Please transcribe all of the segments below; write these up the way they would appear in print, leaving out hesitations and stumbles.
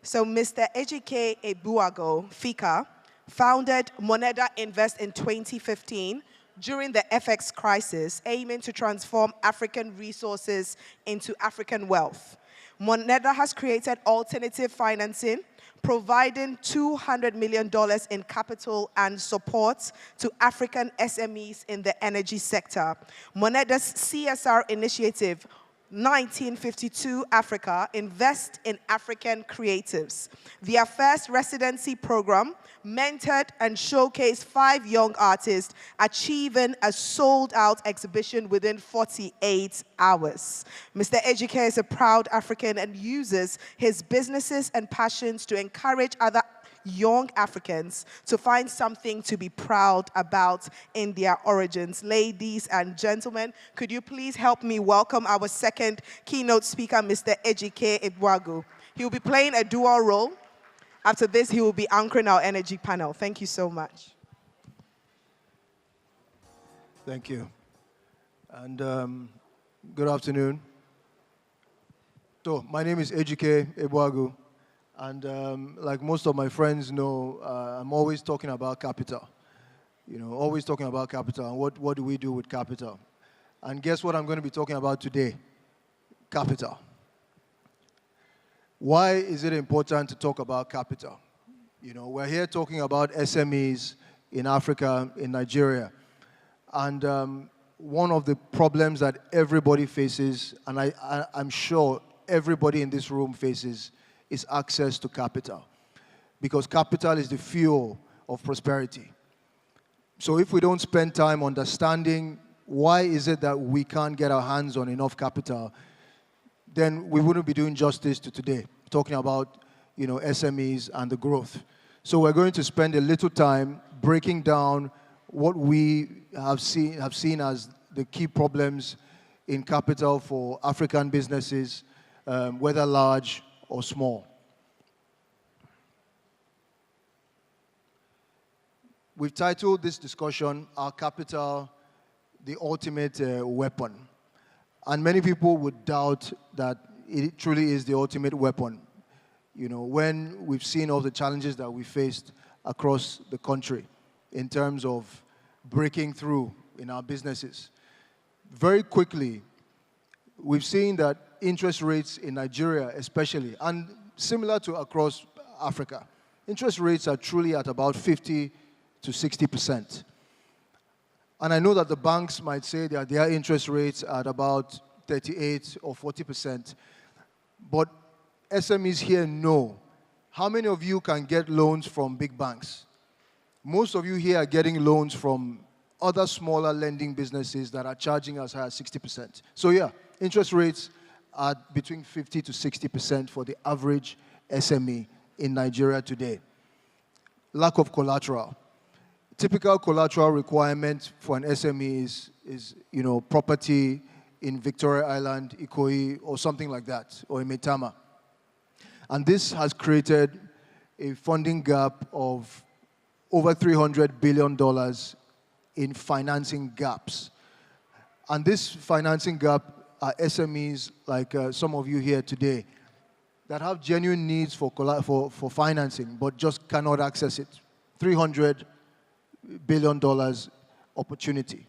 So Mr. Ejike Egbuagu, FICA, founded Moneda Invest in 2015 during the FX crisis, aiming to transform African resources into African wealth. Moneda has created alternative financing, providing $200 million in capital and support to African SMEs in the energy sector. Moneda's CSR initiative, 1952 Africa, Invest in African Creatives. Their first residency program mentored and showcased 5 young artists, achieving a sold-out exhibition within 48 hours. Mr. Ejike is a proud African and uses his businesses and passions to encourage other young Africans to find something to be proud about in their origins. Ladies and gentlemen, could you please help me welcome our second keynote speaker, Mr. Ejike Egbuagu. He will be playing a dual role. After this, he will be anchoring our energy panel. Thank you so much. Thank you. And good afternoon. So, my name is Ejike Egbuagu. And like most of my friends know, I'm always talking about capital. You know, always talking about capital and what do we do with capital. And guess what I'm going to be talking about today? Capital. Why is it important to talk about capital? You know, we're here talking about SMEs in Africa, in Nigeria. And one of the problems that everybody faces, and I'm sure everybody in this room faces, is access to capital. Because capital is the fuel of prosperity. So if we don't spend time understanding why is it that we can't get our hands on enough capital, then we wouldn't be doing justice to today, talking about, you know, SMEs and the growth. So we're going to spend a little time breaking down what we have seen as the key problems in capital for African businesses, whether large or small. We've titled this discussion, Our Capital, the Ultimate Weapon. And many people would doubt that it truly is the ultimate weapon, you know, when we've seen all the challenges that we faced across the country in terms of breaking through in our businesses. Very quickly, we've seen that interest rates in Nigeria especially, and similar to across Africa, interest rates are truly at about 50 to 60%. And I know that the banks might say that their interest rates are at about 38 or 40%, but SMEs here know. How many of you can get loans from big banks? Most of you here are getting loans from other smaller lending businesses that are charging as high as 60%. So yeah, interest rates are between 50 to 60% for the average SME in Nigeria today. Lack of collateral. Typical collateral requirement for an SME is you know, property in Victoria Island, Ikoyi, or something like that, or in Metama. And this has created a funding gap of over $300 billion in financing gaps. And this financing gap are SMEs like some of you here today that have genuine needs for financing, but just cannot access it. $300 billion opportunity.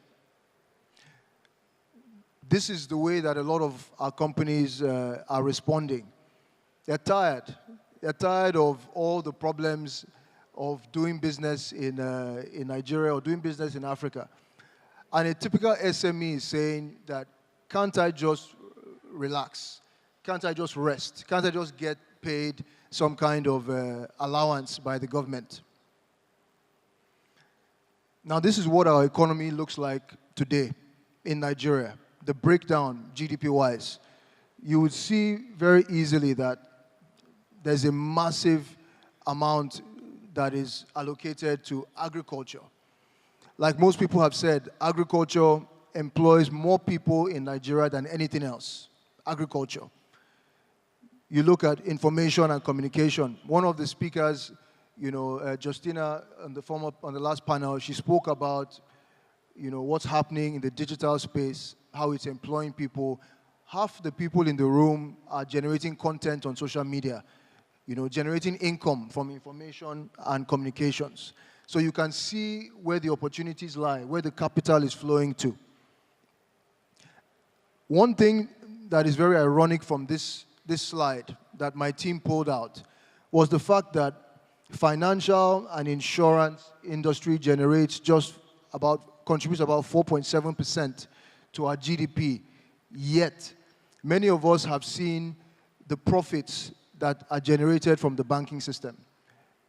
This is the way that a lot of our companies are responding. They're tired. They're tired of all the problems of doing business in Nigeria or doing business in Africa. And a typical SME is saying that, can't I just relax? Can't I just rest? Can't I just get paid some kind of allowance by the government? Now, this is what our economy looks like today in Nigeria. The breakdown, GDP-wise. You would see very easily that there's a massive amount that is allocated to agriculture. Like most people have said, agriculture employs more people in Nigeria than anything else. Agriculture. You look at information and communication. One of the speakers, you know, Justina, on the last panel, she spoke about, you know, what's happening in the digital space, how it's employing people. Half the people in the room are generating content on social media. generating income from information and communications. So you can see where the opportunities lie, where the capital is flowing to. One thing that is very ironic from this slide that my team pulled out was the fact that financial and insurance industry contributes about 4.7% to our GDP. Yet, many of us have seen the profits that are generated from the banking system.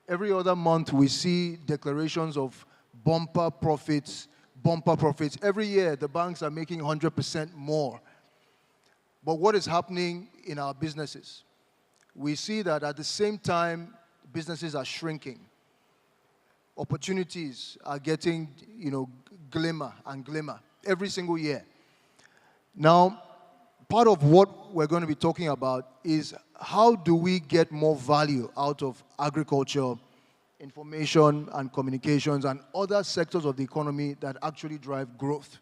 Every other month, we see declarations of bumper profits. Every year, the banks are making 100% more. But what is happening in our businesses? We see that at the same time, businesses are shrinking. Opportunities are getting, glimmer and glimmer every single year. Now, part of what we're going to be talking about is how do we get more value out of agriculture, information and communications, and other sectors of the economy that actually drive growth.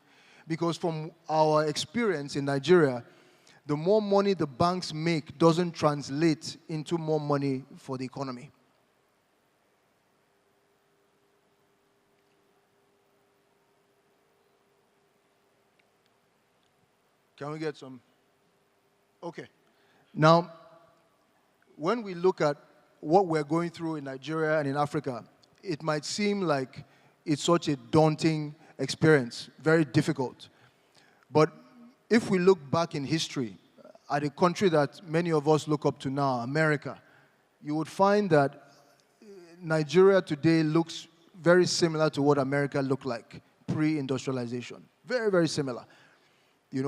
Because from our experience in Nigeria, the more money the banks make doesn't translate into more money for the economy. Can we get some? Okay. Now, when we look at what we're going through in Nigeria and in Africa, it might seem like it's such a daunting experience, very difficult. But if we look back in history at a country that many of us look up to now, America, you would find that Nigeria today looks very similar to what America looked like pre-industrialization. Very, very similar.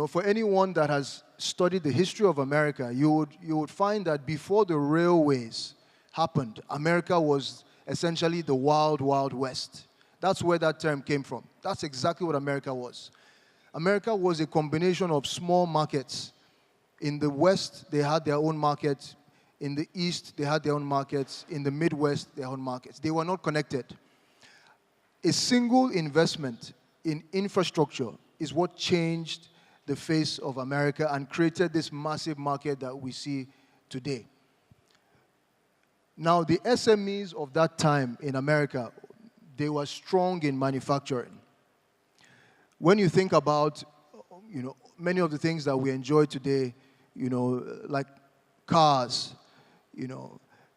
For anyone that has studied the history of America, you would find that before the railways happened, America was essentially the wild, wild west. That's where that term came from. That's exactly what America was. America was a combination of small markets. In the West, they had their own markets. In the East, they had their own markets. In the Midwest, their own markets. They were not connected. A single investment in infrastructure is what changed the face of America and created this massive market that we see today. Now, the SMEs of that time in America, they were strong in manufacturing. When you think about, many of the things that we enjoy today, like cars,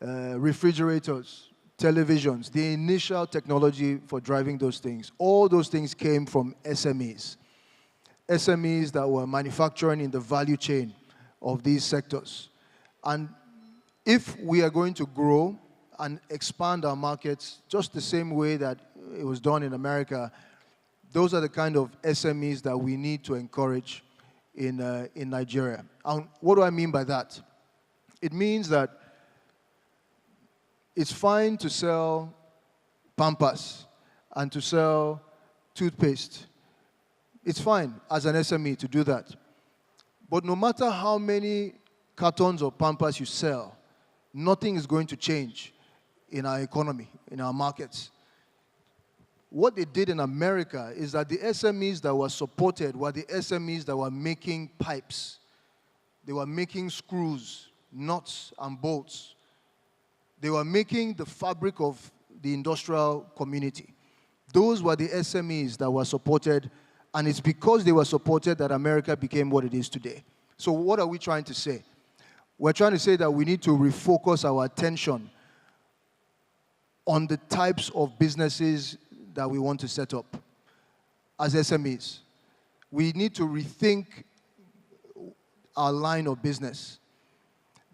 refrigerators, televisions, the initial technology for driving those things, all those things came from SMEs. SMEs that were manufacturing in the value chain of these sectors. And if we are going to grow and expand our markets just the same way that it was done in America, those are the kind of SMEs that we need to encourage in Nigeria. And what do I mean by that? It means that it's fine to sell Pampers and to sell toothpaste. It's fine as an SME to do that. But no matter how many cartons of Pampers you sell, nothing is going to change in our economy, in our markets. What they did in America is that the SMEs that were supported were the SMEs that were making pipes. They were making screws, nuts, and bolts. They were making the fabric of the industrial community. Those were the SMEs that were supported, and it's because they were supported that America became what it is today. So what are we trying to say? We're trying to say that we need to refocus our attention on the types of businesses that we want to set up as SMEs. We need to rethink our line of business.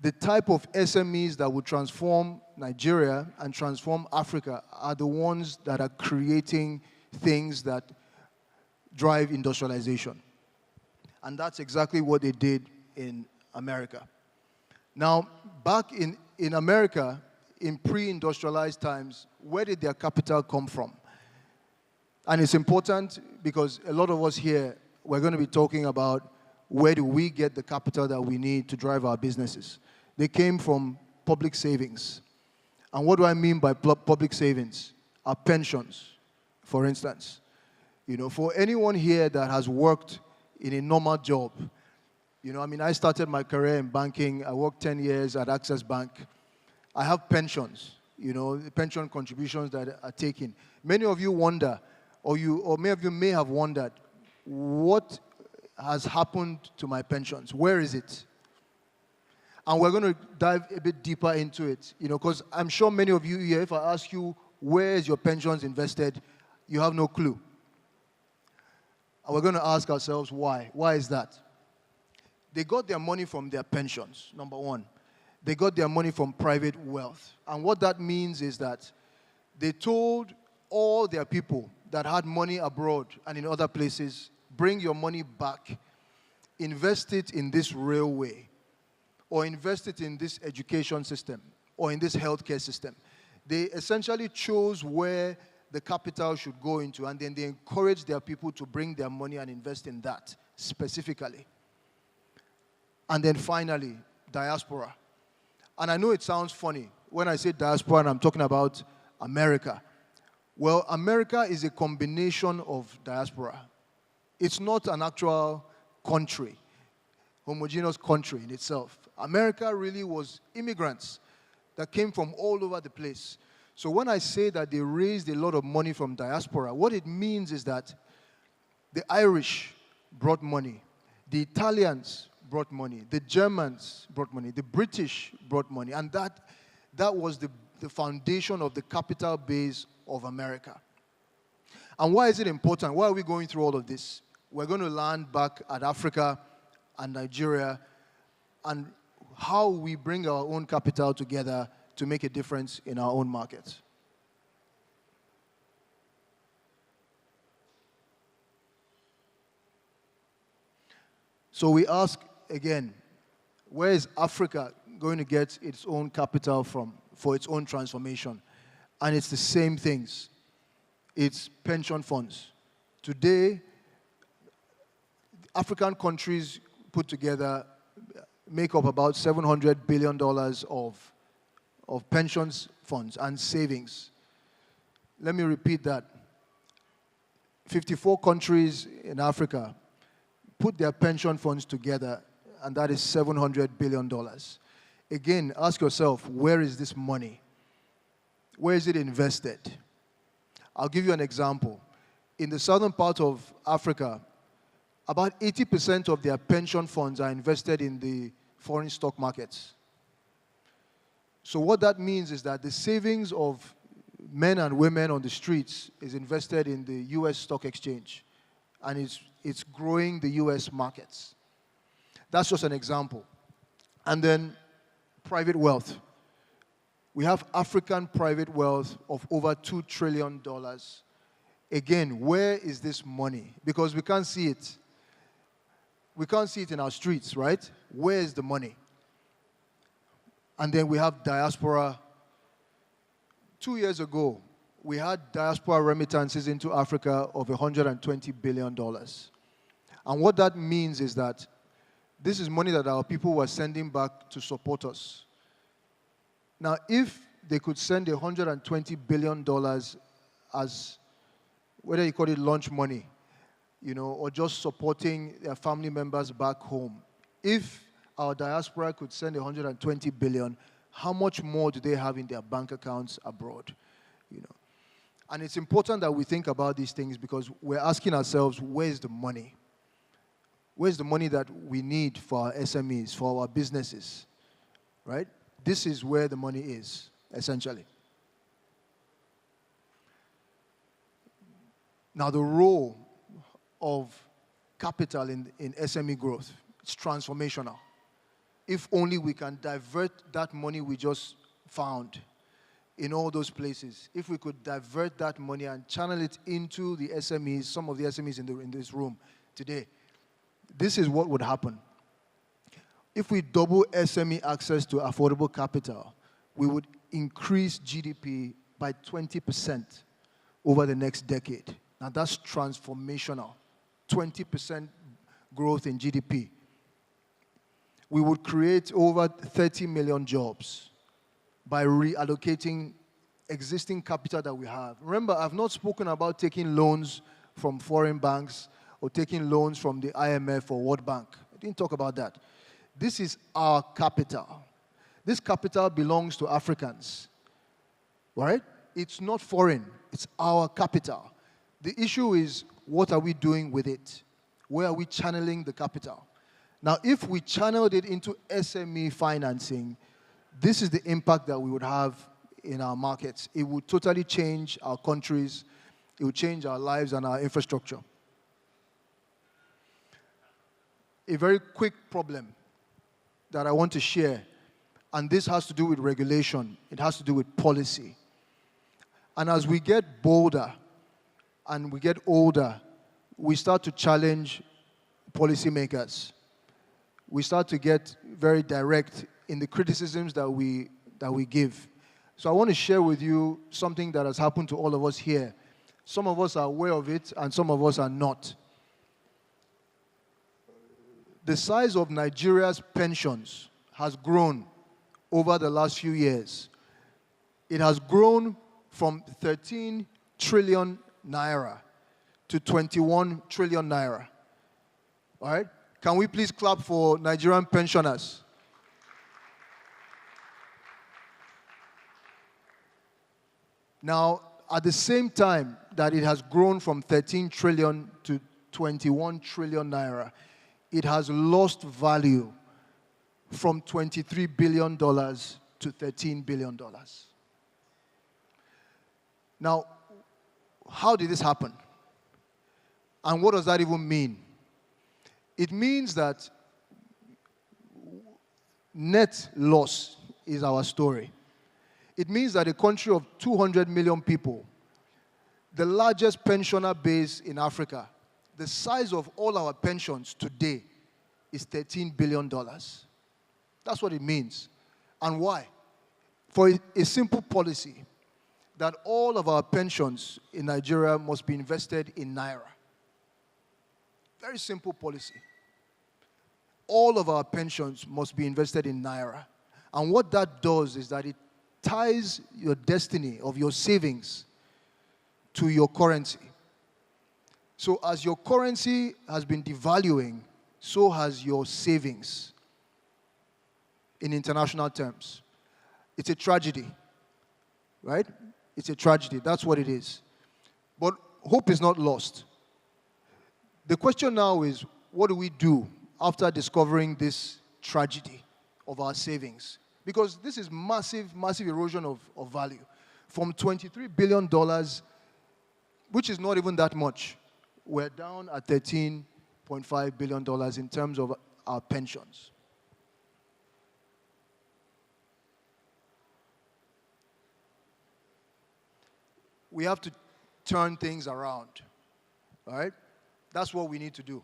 The type of SMEs that will transform Nigeria and transform Africa are the ones that are creating things that drive industrialization. And that's exactly what they did in America. Now, back in America, in pre-industrialized times, where did their capital come from? And it's important because a lot of us here, we're going to be talking about where do we get the capital that we need to drive our businesses. They came from public savings. And what do I mean by public savings? Our pensions, for instance. For anyone here that has worked in a normal job, I started my career in banking. I worked 10 years at Access Bank. I have pensions, the pension contributions that are taken. Many of you wonder, or many of you may have wondered, what has happened to my pensions? Where is it? And we're going to dive a bit deeper into it, because I'm sure many of you here, if I ask you, where is your pensions invested, you have no clue. And we're going to ask ourselves why. Why is that? They got their money from their pensions, number one. They got their money from private wealth. And what that means is that they told all their people that had money abroad and in other places, bring your money back, invest it in this railway, or invest it in this education system, or in this healthcare system. They essentially chose where the capital should go into, and then they encouraged their people to bring their money and invest in that specifically. And then finally, diaspora. And I know it sounds funny when I say diaspora and I'm talking about America. Well, America is a combination of diaspora. It's not an actual country, homogeneous country in itself. America really was immigrants that came from all over the place. So when I say that they raised a lot of money from diaspora, what it means is that the Irish brought money, the Italians brought money, the Germans brought money, the British brought money, and that was the foundation of the capital base of America. And why is it important? Why are we going through all of this? We're going to land back at Africa and Nigeria and how we bring our own capital together to make a difference in our own markets. So we ask again, where is Africa going to get its own capital from for its own transformation? And it's the same things. It's pension funds. Today, African countries put together make up about $700 billion of pensions funds and savings. Let me repeat that. 54 countries in Africa put their pension funds together, and that is $700 billion. Again, ask yourself, where is this money? Where is it invested? I'll give you an example. In the southern part of Africa, about 80% of their pension funds are invested in the foreign stock markets. So what that means is that the savings of men and women on the streets is invested in the US stock exchange, and it's growing the US markets. That's just an example. And then private wealth. We have African private wealth of over $2 trillion. Again, where is this money? Because we can't see it. We can't see it in our streets, right? Where is the money? And then we have diaspora. 2 years ago, we had diaspora remittances into Africa of $120 billion. And what that means is that this is money that our people were sending back to support us. Now, if they could send $120 billion as, whether you call it lunch money, or just supporting their family members back home, if our diaspora could send $120 billion, how much more do they have in their bank accounts abroad? And it's important that we think about these things because we're asking ourselves, where's the money? Where's the money that we need for our SMEs, for our businesses, right? This is where the money is, essentially. Now, the role of capital in SME growth, it's transformational. If only we can divert that money we just found in all those places, if we could divert that money and channel it into the SMEs, some of the SMEs in this room today, this is what would happen. If we double SME access to affordable capital, we would increase GDP by 20% over the next decade. Now that's transformational. 20% growth in GDP. We would create over 30 million jobs by reallocating existing capital that we have. Remember, I've not spoken about taking loans from foreign banks or taking loans from the IMF or World Bank. I didn't talk about that. This is our capital. This capital belongs to Africans, right? It's not foreign. It's our capital. The issue is, what are we doing with it? Where are we channeling the capital? Now, if we channeled it into SME financing, this is the impact that we would have in our markets. It would totally change our countries. It would change our lives and our infrastructure. A very quick problem that I want to share, and this has to do with regulation. It has to do with policy. And as we get bolder and we get older, we start to challenge policymakers. We start to get very direct in the criticisms that we give. So I want to share with you something that has happened to all of us here. Some of us are aware of it, and some of us are not. The size of Nigeria's pensions has grown over the last few years. It has grown from 13 trillion naira to 21 trillion naira. All right? Can we please clap for Nigerian pensioners? Now, at the same time that it has grown from 13 trillion to 21 trillion naira, it has lost value from $23 billion to $13 billion. Now, how did this happen? And what does that even mean? It means that net loss is our story. It means that a country of 200 million people, the largest pensioner base in Africa, the size of all our pensions today is $13 billion. That's what it means. And why? For a simple policy that all of our pensions in Nigeria must be invested in naira. Very simple policy. All of our pensions must be invested in naira. And what that does is that it ties your destiny of your savings to your currency. So as your currency has been devaluing, so has your savings in international terms. It's a tragedy, right? It's a tragedy. That's what it is. But hope is not lost. The question now is, what do we do after discovering this tragedy of our savings? Because this is massive, massive erosion of value. From $23 billion, which is not even that much, we're down at $13.5 billion in terms of our pensions. We have to turn things around, all right? That's what we need to do.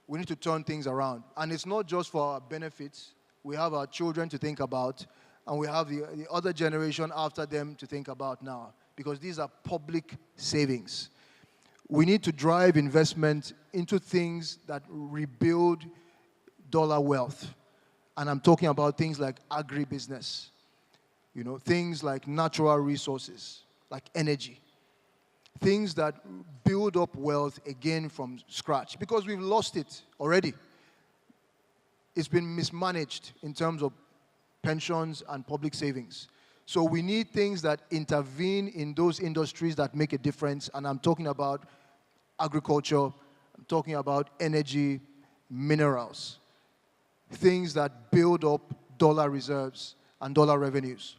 We need to turn things around. And it's not just for our benefits. We have our children to think about, and we have the other generation after them to think about now, because these are public savings. We need to drive investment into things that rebuild dollar wealth. And I'm talking about things like agribusiness, things like natural resources, like energy, things that build up wealth again from scratch, because we've lost it already. It's been mismanaged in terms of pensions and public savings. So we need things that intervene in those industries that make a difference, and I'm talking about agriculture, I'm talking about energy, minerals, things that build up dollar reserves and dollar revenues.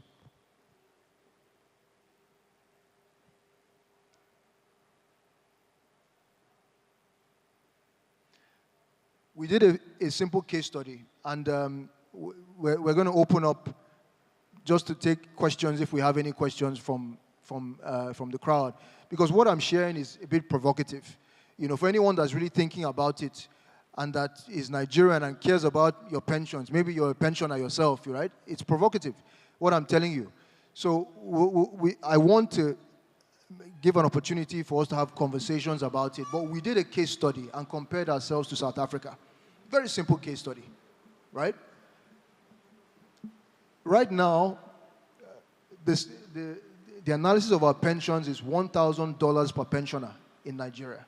We did a simple case study, and we're going to open up just to take questions if we have any questions from the crowd. Because what I'm sharing is a bit provocative. For anyone that's really thinking about it and that is Nigerian and cares about your pensions, maybe you're a pensioner yourself, right? It's provocative, what I'm telling you. So I want to give an opportunity for us to have conversations about it. But we did a case study and compared ourselves to South Africa. Very simple case study, right? Right now, the analysis of our pensions is $1,000 per pensioner in Nigeria.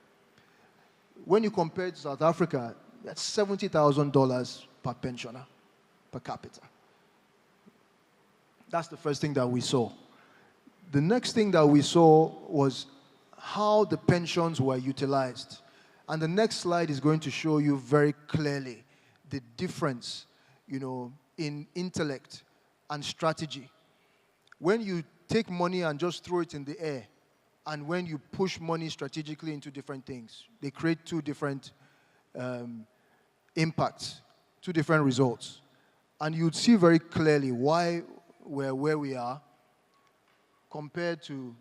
When you compare it to South Africa, that's $70,000 per pensioner, per capita. That's the first thing that we saw. The next thing that we saw was how the pensions were utilized. And the next slide is going to show you very clearly the difference, in intellect and strategy. When you take money and just throw it in the air, and when you push money strategically into different things, they create two different impacts, two different results. And you'd see very clearly why we're where we are compared to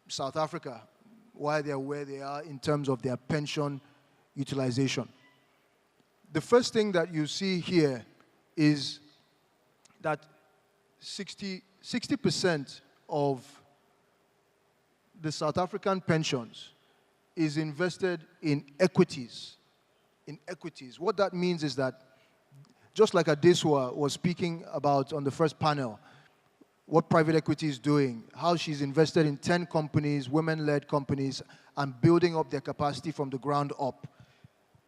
South Africa, why they're where they are in terms of their pension utilization. The first thing that you see here is that 60% of the South African pensions is invested in equities. In equities. What that means is that, just like Adesua was speaking about on the first panel, what private equity is doing, how she's invested in 10 companies, women-led companies, and building up their capacity from the ground up.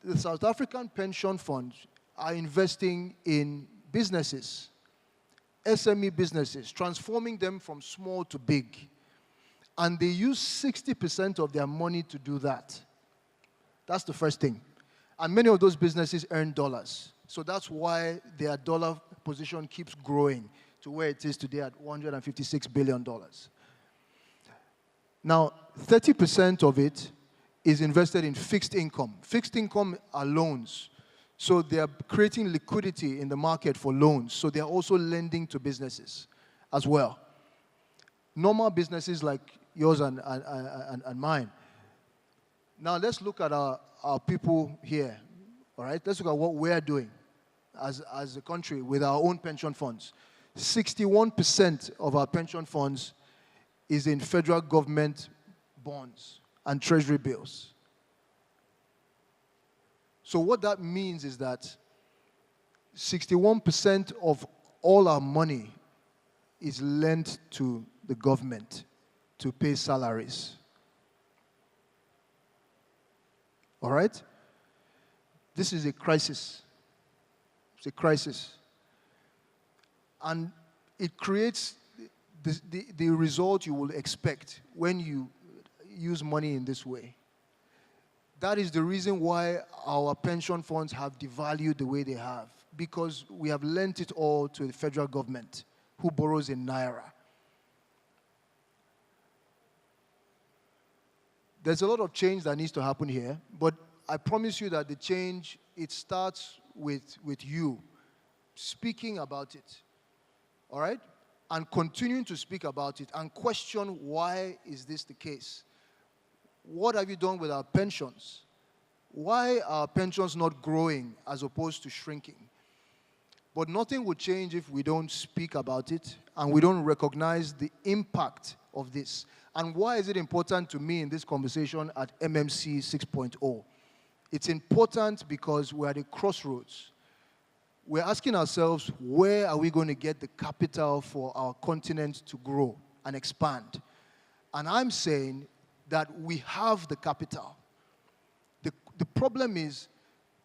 The South African pension funds are investing in businesses, SME businesses, transforming them from small to big. And they use 60% of their money to do that. That's the first thing. And many of those businesses earn dollars. So that's why their dollar position keeps growing to where it is today at $156 billion. Now, 30% of it is invested in fixed income. Fixed income are loans. So they are creating liquidity in the market for loans. So they are also lending to businesses as well. Normal businesses like yours and mine. Now let's look at our people here. All right? Let's look at what we're doing as a country with our own pension funds. 61% of our pension funds is in federal government bonds and treasury bills. So what that means is that 61% of all our money is lent to the government to pay salaries. All right? This is a crisis. It's a crisis. And it creates the result you will expect when you use money in this way. That is the reason why our pension funds have devalued the way they have, because we have lent it all to the federal government, who borrows in Naira. There's a lot of change that needs to happen here, but I promise you that the change, it starts with you speaking about it, all right? And continuing to speak about it and question, why is this the case? What have you done with our pensions? Why are pensions not growing as opposed to shrinking? But nothing will change if we don't speak about it and we don't recognize the impact of this. And why is it important to me in this conversation at MMC 6.0? It's important because we're at a crossroads. We're asking ourselves, where are we going to get the capital for our continent to grow and expand? And I'm saying that we have the capital. The problem is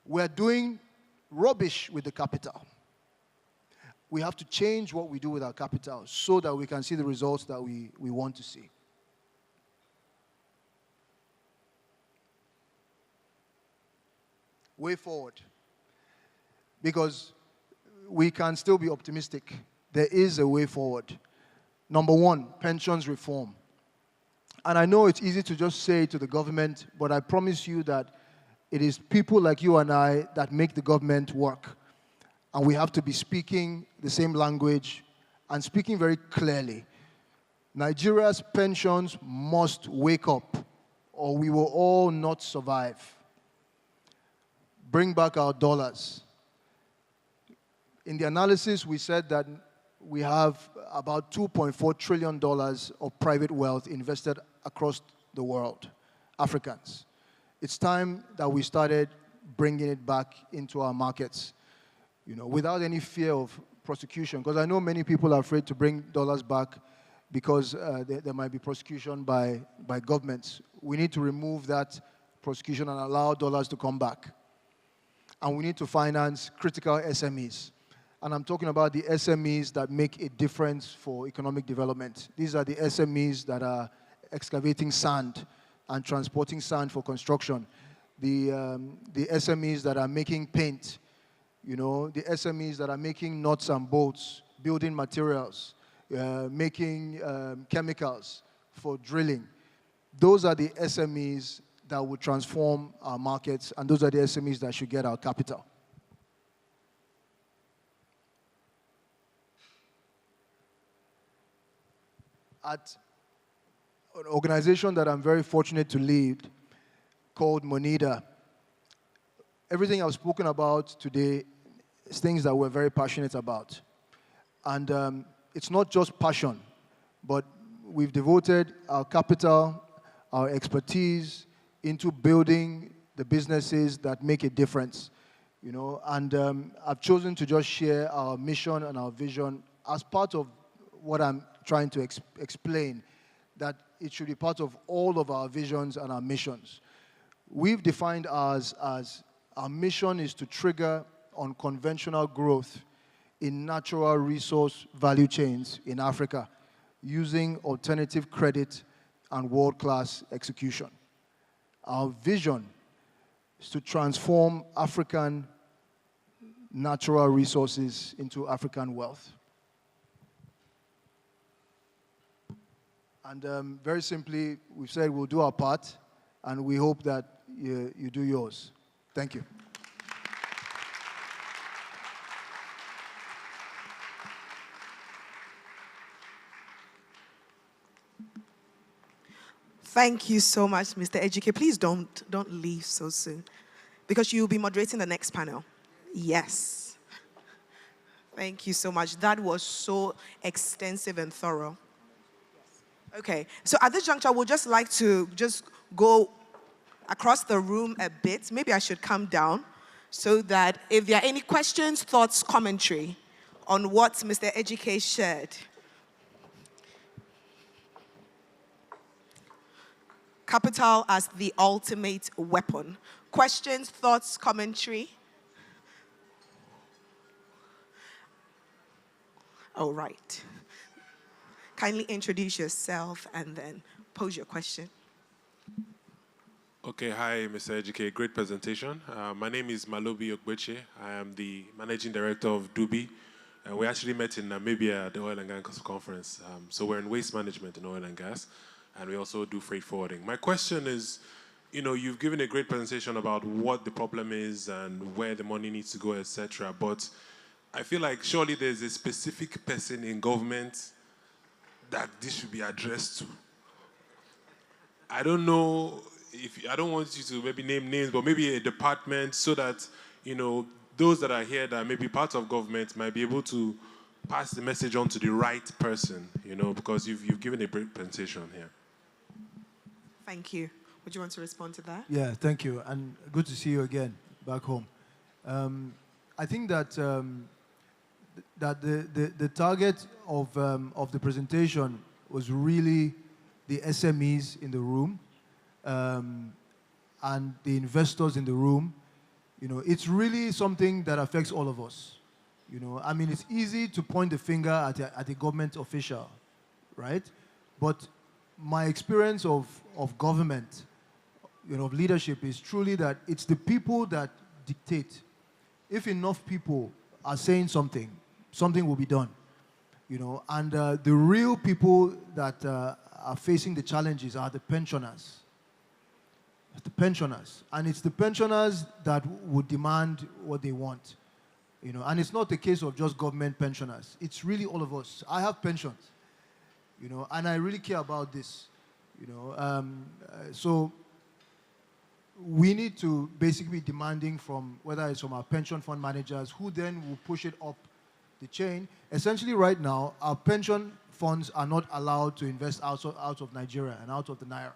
we're doing rubbish with the capital. We have to change what we do with our capital so that we can see the results that we want to see. Way forward. Because we can still be optimistic. There is a way forward. Number one, pensions reform. And I know it's easy to just say to the government, but I promise you that it is people like you and I that make the government work. And we have to be speaking the same language and speaking very clearly. Nigeria's pensions must wake up, or we will all not survive. Bring back our dollars. In the analysis, we said that we have about $2.4 trillion of private wealth invested across the world, Africans. It's time that we started bringing it back into our markets, without any fear of prosecution. Because I know many people are afraid to bring dollars back because there might be prosecution by governments. We need to remove that prosecution and allow dollars to come back. And we need to finance critical SMEs. And I'm talking about the SMEs that make a difference for economic development. These are the SMEs that are excavating sand and transporting sand for construction. The SMEs that are making paint, you know, the SMEs that are making nuts and bolts, building materials, making chemicals for drilling. Those are the SMEs that will transform our markets, and those are the SMEs that should get our capital. At an organization that I'm very fortunate to lead called Moneda, everything I've spoken about today is things that we're very passionate about. And it's not just passion, but we've devoted our capital, our expertise into building the businesses that make a difference. You know, and I've chosen to just share our mission and our vision as part of what I'm trying to explain, that it should be part of all of our visions and our missions. We've defined ours as our mission is to trigger unconventional growth in natural resource value chains in Africa using alternative credit and world-class execution. Our vision is to transform African natural resources into African wealth. And very simply, we've said we'll do our part, and we hope that you do yours. Thank you. Thank you so much, Mr. Ejike. Please don't leave so soon, because you'll be moderating the next panel. Yes. Thank you so much. That was so extensive and thorough. Okay, so at this juncture, we'd just like to go across the room a bit. Maybe I should come down so that if there are any questions, thoughts, commentary on what Mr. Ejike shared. Capital as the ultimate weapon. Questions, thoughts, commentary? All right. Kindly introduce yourself and then pose your question. Okay, hi, Mr. Ejike. Great presentation. My name is Malobi Ogbeche. I am the managing director of Dubi. We actually met in Namibia at the Oil and Gas Conference. So we're in waste management in oil and gas, and we also do freight forwarding. My question is, you know, you've given a great presentation about what the problem is and where the money needs to go, etc. But I feel like surely there's a specific person in government that this should be addressed to. I don't know if, I don't want you to maybe name names, but maybe a department so that, you know, those that are here that may be part of government might be able to pass the message on to the right person, you know, because you've given a great presentation here. Thank you. Would you want to respond to that? Yeah, thank you. And good to see you again back home. I think that the target of the presentation was really the SMEs in the room and the investors in the room. You know, it's really something that affects all of us. You know, I mean, it's easy to point the finger at a government official, right? But my experience of government, you know, of leadership is truly that it's the people that dictate. If enough people are saying something, something will be done, you know. And the real people that are facing the challenges are the pensioners. The pensioners. And it's the pensioners that would demand what they want, you know. And it's not a case of just government pensioners. It's really all of us. I have pensions, you know, and I really care about this, you know. So we need to basically be demanding from, whether it's from our pension fund managers, who then will push it up the chain. Essentially right now, our pension funds are not allowed to invest out of Nigeria and out of the Naira,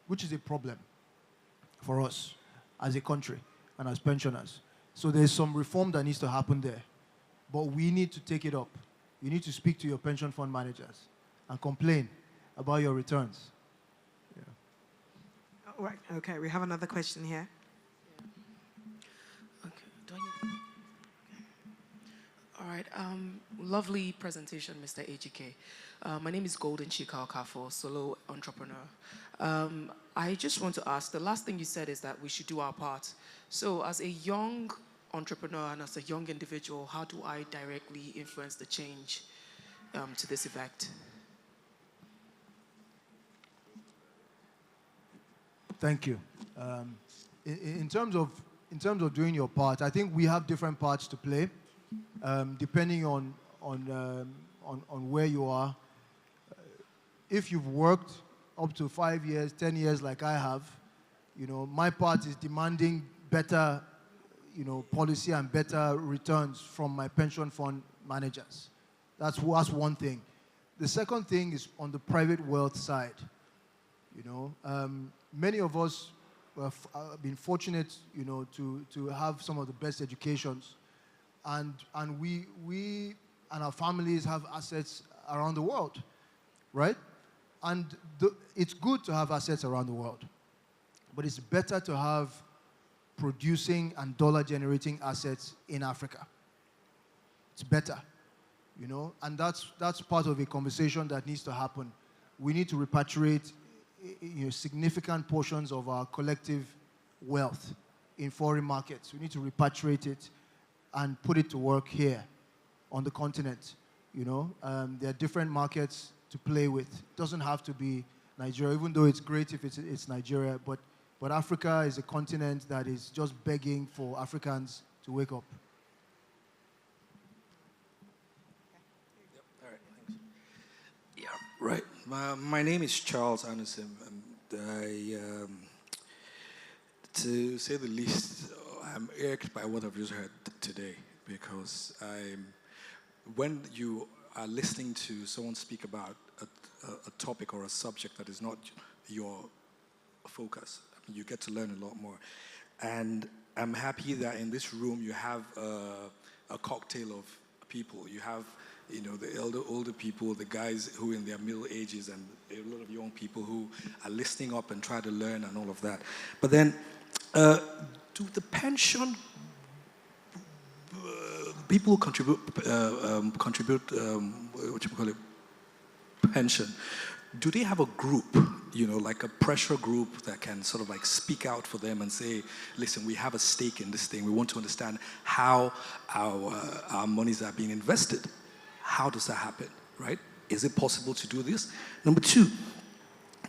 which is a problem for us as a country and as pensioners. So there's some reform that needs to happen there. But we need to take it up. You need to speak to your pension fund managers and complain about your returns. Yeah. All right, okay, we have another question here. Okay, All right. Lovely presentation, Mr. Ejike. My name is Golden Chika Okafo, solo entrepreneur. I just want to ask, the last thing you said is that we should do our part. So as a young entrepreneur and as a young individual, how do I directly influence the change to this effect? Thank you. In terms of doing your part, I think we have different parts to play, depending on where you are. If you've worked up to 5 years, 10 years, like I have, my part is demanding better, policy and better returns from my pension fund managers. That's one thing. The second thing is on the private wealth side. Many of us have been fortunate, to have some of the best educations, and we and our families have assets around the world, right? And it's good to have assets around the world, but it's better to have producing and dollar-generating assets in Africa. It's better, and that's part of a conversation that needs to happen. We need to repatriate significant portions of our collective wealth in foreign markets. We need to repatriate it and put it to work here on the continent. There are different markets to play with. It doesn't have to be Nigeria, even though it's great if it's Nigeria, but Africa is a continent that is just begging for Africans to wake up. All right, thanks. Yeah, right. My name is Charles Anderson, and to say the least, I'm irked by what I've just heard today, because when you are listening to someone speak about a topic or a subject that is not your focus, you get to learn a lot more. And I'm happy that in this room you have a cocktail of people. You have the older people, the guys who are in their middle ages, and a lot of young people who are listening up and try to learn and all of that. But then, do the pension people who contribute what you call it, pension, do they have a group, like a pressure group that can sort of like speak out for them and say, listen, we have a stake in this thing. We want to understand how our monies are being invested. How does that happen, right? Is it possible to do this? Number two,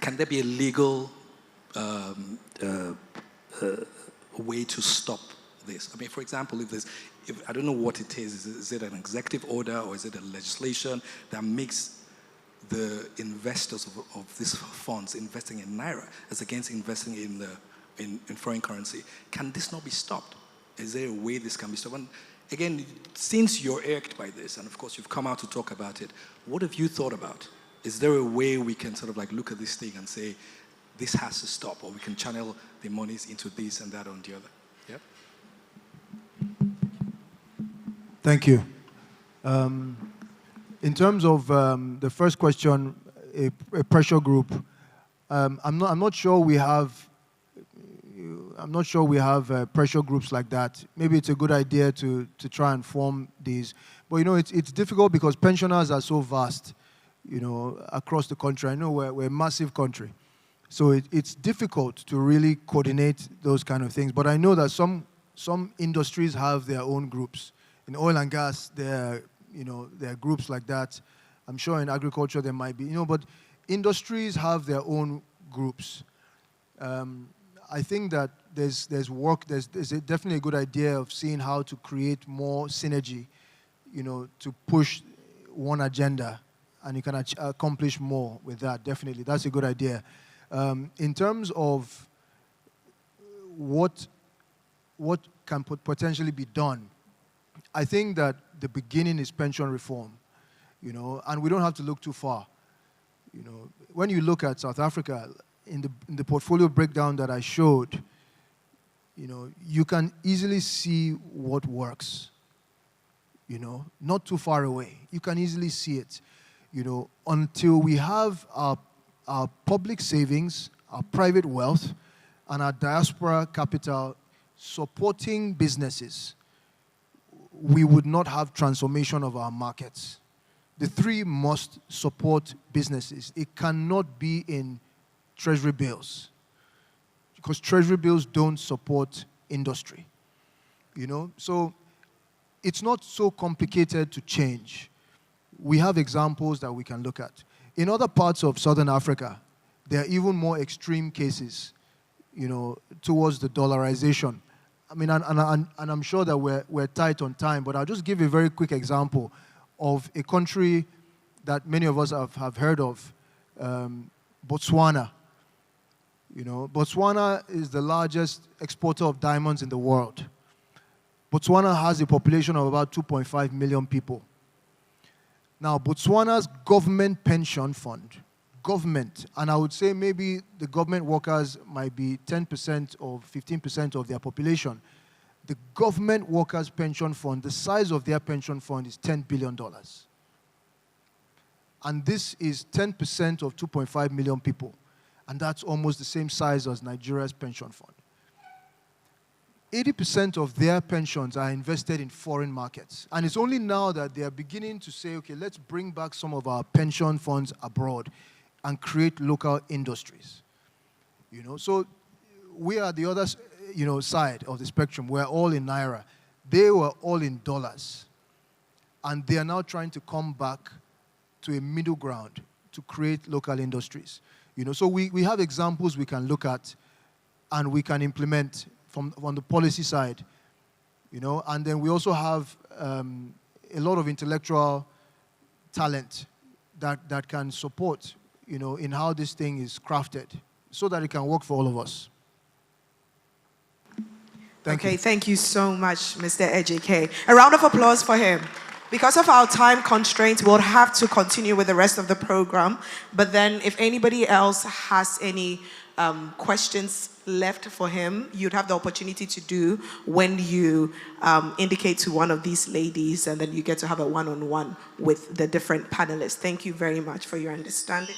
can there be a legal way to stop this? I mean, for example, if I don't know what it is it an executive order or is it a legislation that makes the investors of these funds investing in Naira as against investing in foreign currency? Can this not be stopped? Is there a way this can be stopped? And again, since you're irked by this, and of course you've come out to talk about it, what have you thought about? Is there a way we can sort of like look at this thing and say, this has to stop, or we can channel the monies into this and that or the other? Yep. Thank you. In terms of the first question, a pressure group, I'm not sure we have. I'm not sure we have pressure groups like that. Maybe it's a good idea to try and form these. But it's difficult because pensioners are so vast, across the country. I know we're a massive country, so it's difficult to really coordinate those kind of things. But I know that some industries have their own groups. In oil and gas, there are groups like that. I'm sure in agriculture there might be, but industries have their own groups. I think that there's definitely a good idea of seeing how to create more synergy, to push one agenda, and you can accomplish more with that. Definitely, that's a good idea. In terms of what can potentially be done, I think that the beginning is pension reform, and we don't have to look too far. When you look at South Africa, in the portfolio breakdown that I showed, you can easily see what works. Not too far away. You can easily see it. Until we have our public savings, our private wealth, and our diaspora capital supporting businesses, we would not have transformation of our markets. The three must support businesses. It cannot be in treasury bills, because treasury bills don't support industry. You know, so it's not so complicated to change. We have examples that we can look at. In other parts of Southern Africa, there are even more extreme cases, you know, towards the dollarization. I mean, and I'm sure that we're tight on time, but I'll just give a very quick example of a country that many of us have heard of, Botswana. You know, Botswana is the largest exporter of diamonds in the world. Botswana has a population of about 2.5 million people. Now, Botswana's government pension fund, and I would say maybe the government workers might be 10% or 15% of their population. The government workers' pension fund, the size of their pension fund is $10 billion. And this is 10% of 2.5 million people. And that's almost the same size as Nigeria's pension fund. 80% of their pensions are invested in foreign markets. And it's only now that they are beginning to say, okay, let's bring back some of our pension funds abroad and create local industries. You know, so we are the other, you know, side of the spectrum. We're all in Naira. They were all in dollars. And they are now trying to come back to a middle ground to create local industries. You know, so we have examples we can look at and we can implement from the policy side, you know, and then we also have a lot of intellectual talent that can support, you know, in how this thing is crafted so that it can work for all of us. Thank you. Thank you so much, Mr. Ejike. A round of applause for him. Because of our time constraints, we'll have to continue with the rest of the program. But then if anybody else has any questions left for him, you'd have the opportunity to do when you indicate to one of these ladies, and then you get to have a one-on-one with the different panelists. Thank you very much for your understanding.